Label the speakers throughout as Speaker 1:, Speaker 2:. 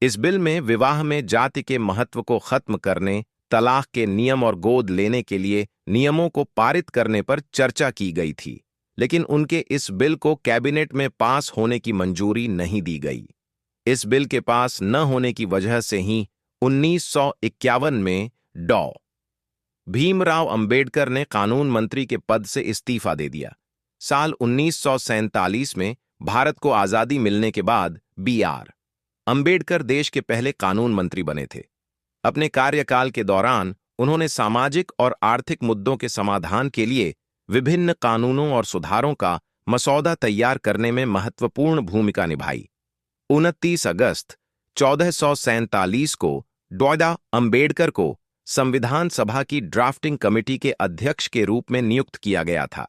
Speaker 1: इस बिल में विवाह में जाति के महत्व को खत्म करने, तलाक के नियम और गोद लेने के लिए नियमों को पारित करने पर चर्चा की गई थी, लेकिन उनके इस बिल को कैबिनेट में पास होने की मंजूरी नहीं दी गई। इस बिल के पास न होने की वजह से ही 1951 में डॉ. भीमराव अंबेडकर ने कानून मंत्री के पद से इस्तीफा दे दिया। साल 1947 में भारत को आजादी मिलने के बाद बी.आर. अंबेडकर देश के पहले कानून मंत्री बने थे। अपने कार्यकाल के दौरान उन्होंने सामाजिक और आर्थिक मुद्दों के समाधान के लिए विभिन्न कानूनों और सुधारों का मसौदा तैयार करने में महत्वपूर्ण भूमिका निभाई। 29 अगस्त 1447 को डॉ. अंबेडकर को संविधान सभा की ड्राफ्टिंग कमेटी के अध्यक्ष के रूप में नियुक्त किया गया था।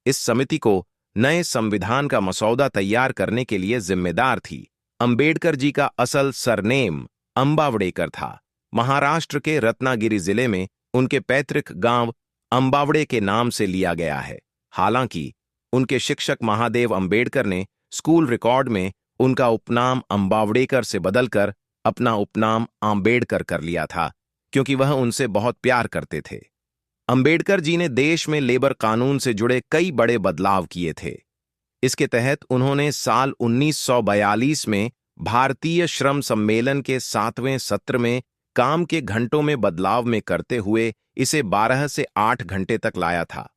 Speaker 1: इस समिति को नए संविधान का मसौदा तैयार करने के लिए जिम्मेदार थी। अंबेडकर जी का असल सरनेम अंबावड़ेकर था। महाराष्ट्र के रत्नागिरी जिले में उनके पैतृक गांव अंबावड़े के नाम से लिया गया है। हालांकि उनके शिक्षक महादेव अंबेडकर ने स्कूल रिकॉर्ड में उनका उपनाम अंबावड़ेकर से बदलकर अपना उपनाम आंबेडकर कर लिया था, क्योंकि वह उनसे बहुत प्यार करते थे। अंबेडकर जी ने देश में लेबर कानून से जुड़े कई बड़े बदलाव किए थे। इसके तहत उन्होंने साल 1942 में भारतीय श्रम सम्मेलन के 7वें सत्र में काम के घंटों में बदलाव में करते हुए इसे 12 से 8 घंटे तक लाया था।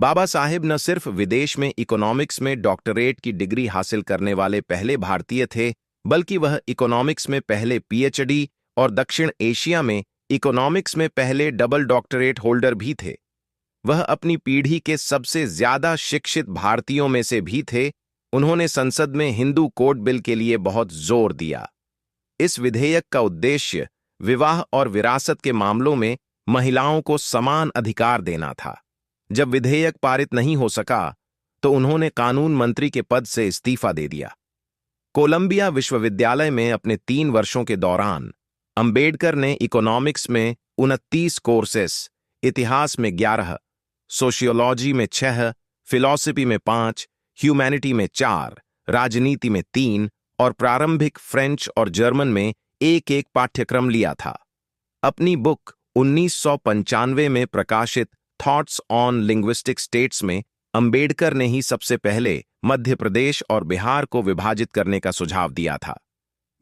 Speaker 1: बाबा साहेब न सिर्फ विदेश में इकोनॉमिक्स में डॉक्टरेट की डिग्री हासिल करने वाले पहले भारतीय थे, बल्कि वह इकोनॉमिक्स में पहले पीएचडी और दक्षिण एशिया में इकोनॉमिक्स में पहले डबल डॉक्टरेट होल्डर भी थे। वह अपनी पीढ़ी के सबसे ज्यादा शिक्षित भारतीयों में से भी थे। उन्होंने संसद में हिंदू कोड बिल के लिए बहुत जोर दिया। इस विधेयक का उद्देश्य विवाह और विरासत के मामलों में महिलाओं को समान अधिकार देना था। जब विधेयक पारित नहीं हो सका तो उन्होंने कानून मंत्री के पद से इस्तीफा दे दिया। कोलंबिया विश्वविद्यालय में अपने 3 वर्षों के दौरान अंबेडकर ने इकोनॉमिक्स में 29 कोर्सेस, इतिहास में 11, सोशियोलॉजी में 6, फिलॉसफी में 5, ह्यूमैनिटी में 4, राजनीति में 3 और प्रारंभिक फ्रेंच और जर्मन में एक पाठ्यक्रम लिया था। अपनी बुक 1995 में प्रकाशित थॉट्स ऑन लिंग्विस्टिक स्टेट्स में अंबेडकर ने ही सबसे पहले मध्य प्रदेश और बिहार को विभाजित करने का सुझाव दिया था।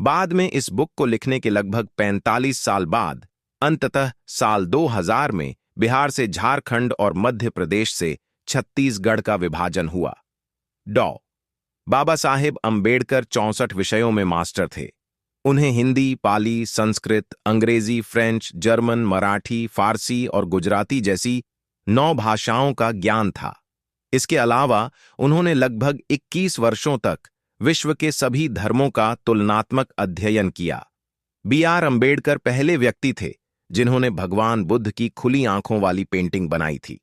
Speaker 1: बाद में इस बुक को लिखने के लगभग 45 साल बाद अंततः साल 2000 में बिहार से झारखंड और मध्य प्रदेश से छत्तीसगढ़ का विभाजन हुआ। डॉ. बाबा साहेब अंबेडकर 64 विषयों में मास्टर थे। उन्हें हिंदी, पाली, संस्कृत, अंग्रेजी, फ्रेंच, जर्मन, मराठी, फारसी और गुजराती जैसी 9 भाषाओं का ज्ञान था। इसके अलावा उन्होंने लगभग 21 वर्षों तक विश्व के सभी धर्मों का तुलनात्मक अध्ययन किया। बी.आर. अंबेडकर पहले व्यक्ति थे जिन्होंने भगवान बुद्ध की खुली आंखों वाली पेंटिंग बनाई थी।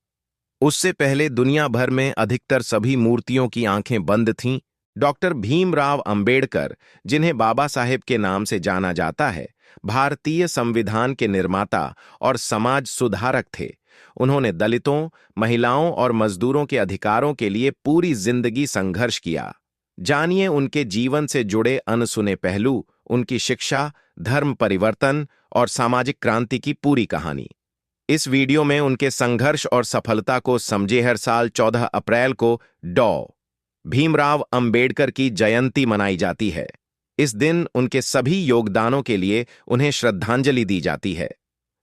Speaker 1: उससे पहले दुनिया भर में अधिकतर सभी मूर्तियों की आंखें बंद थीं। डॉक्टर भीमराव अंबेडकर, जिन्हें बाबा साहेब के नाम से जाना जाता है, भारतीय संविधान के निर्माता और समाज सुधारक थे। उन्होंने दलितों, महिलाओं और मजदूरों के अधिकारों के लिए पूरी जिंदगी संघर्ष किया। जानिए उनके जीवन से जुड़े अनसुने पहलू, उनकी शिक्षा, धर्म परिवर्तन और सामाजिक क्रांति की पूरी कहानी। इस वीडियो में उनके संघर्ष और सफलता को समझे। हर साल 14 अप्रैल को डॉ. भीमराव अंबेडकर की जयंती मनाई जाती है। इस दिन उनके सभी योगदानों के लिए उन्हें श्रद्धांजलि दी जाती है।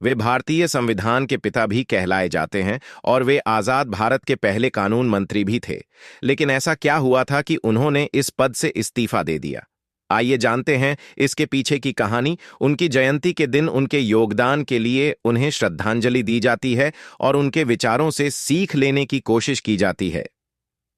Speaker 1: वे भारतीय संविधान के पिता भी कहलाए जाते हैं और वे आजाद भारत के पहले कानून मंत्री भी थे। लेकिन ऐसा क्या हुआ था कि उन्होंने इस पद से इस्तीफा दे दिया? आइए जानते हैं इसके पीछे की कहानी। उनकी जयंती के दिन उनके योगदान के लिए उन्हें श्रद्धांजलि दी जाती है और उनके विचारों से सीख लेने की कोशिश की जाती है।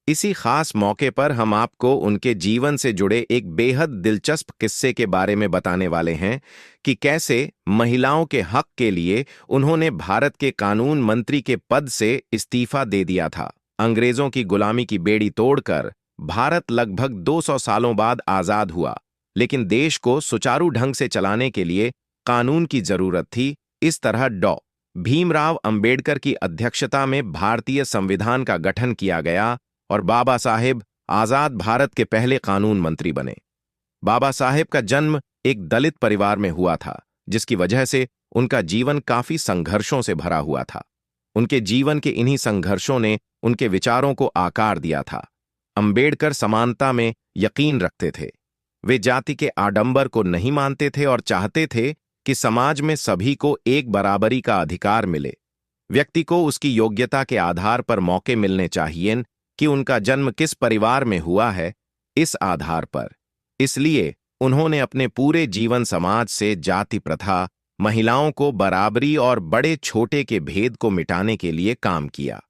Speaker 1: इसी खास मौके पर हम आपको उनके जीवन से जुड़े एक बेहद दिलचस्प किस्से के बारे में बताने वाले हैं कि कैसे महिलाओं के हक के लिए उन्होंने भारत के कानून मंत्री के पद से इस्तीफा दे दिया था। अंग्रेजों की गुलामी की बेड़ी तोड़कर भारत लगभग 200 सालों बाद आजाद हुआ, लेकिन देश को सुचारू ढंग से चलाने के लिए कानून की जरूरत थी। इस तरह डॉ. भीमराव अंबेडकर की अध्यक्षता में भारतीय संविधान का गठन किया गया और बाबा साहेब आजाद भारत के पहले कानून मंत्री बने। बाबा साहेब का जन्म एक दलित परिवार में हुआ था, जिसकी वजह से उनका जीवन काफी संघर्षों से भरा हुआ था। उनके जीवन के इन्हीं संघर्षों ने उनके विचारों को आकार दिया था। अंबेडकर समानता में यकीन रखते थे। वे जाति के आडंबर को नहीं मानते थे और चाहते थे कि समाज में सभी को एक बराबरी का अधिकार मिले। व्यक्ति को उसकी योग्यता के आधार पर मौके मिलने चाहिए कि उनका जन्म किस परिवार में हुआ है, इस आधार पर। इसलिए उन्होंने अपने पूरे जीवन समाज से जाति प्रथा, महिलाओं को बराबरी और बड़े छोटे के भेद को मिटाने के लिए काम किया।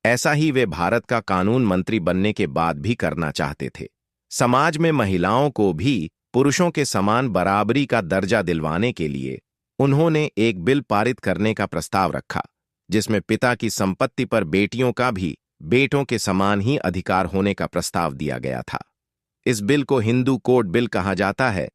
Speaker 1: ऐसा ही वे भारत का कानून मंत्री बनने के बाद भी करना चाहते थे। समाज में महिलाओं को भी पुरुषों के समान बराबरी का दर्जा दिलवाने के लिए उन्होंने एक बिल पारित करने का प्रस्ताव रखा, जिसमें पिता की संपत्ति पर बेटियों का भी बेटों के समान ही अधिकार होने का प्रस्ताव दिया गया था। इस बिल को हिंदू कोड बिल कहा जाता है,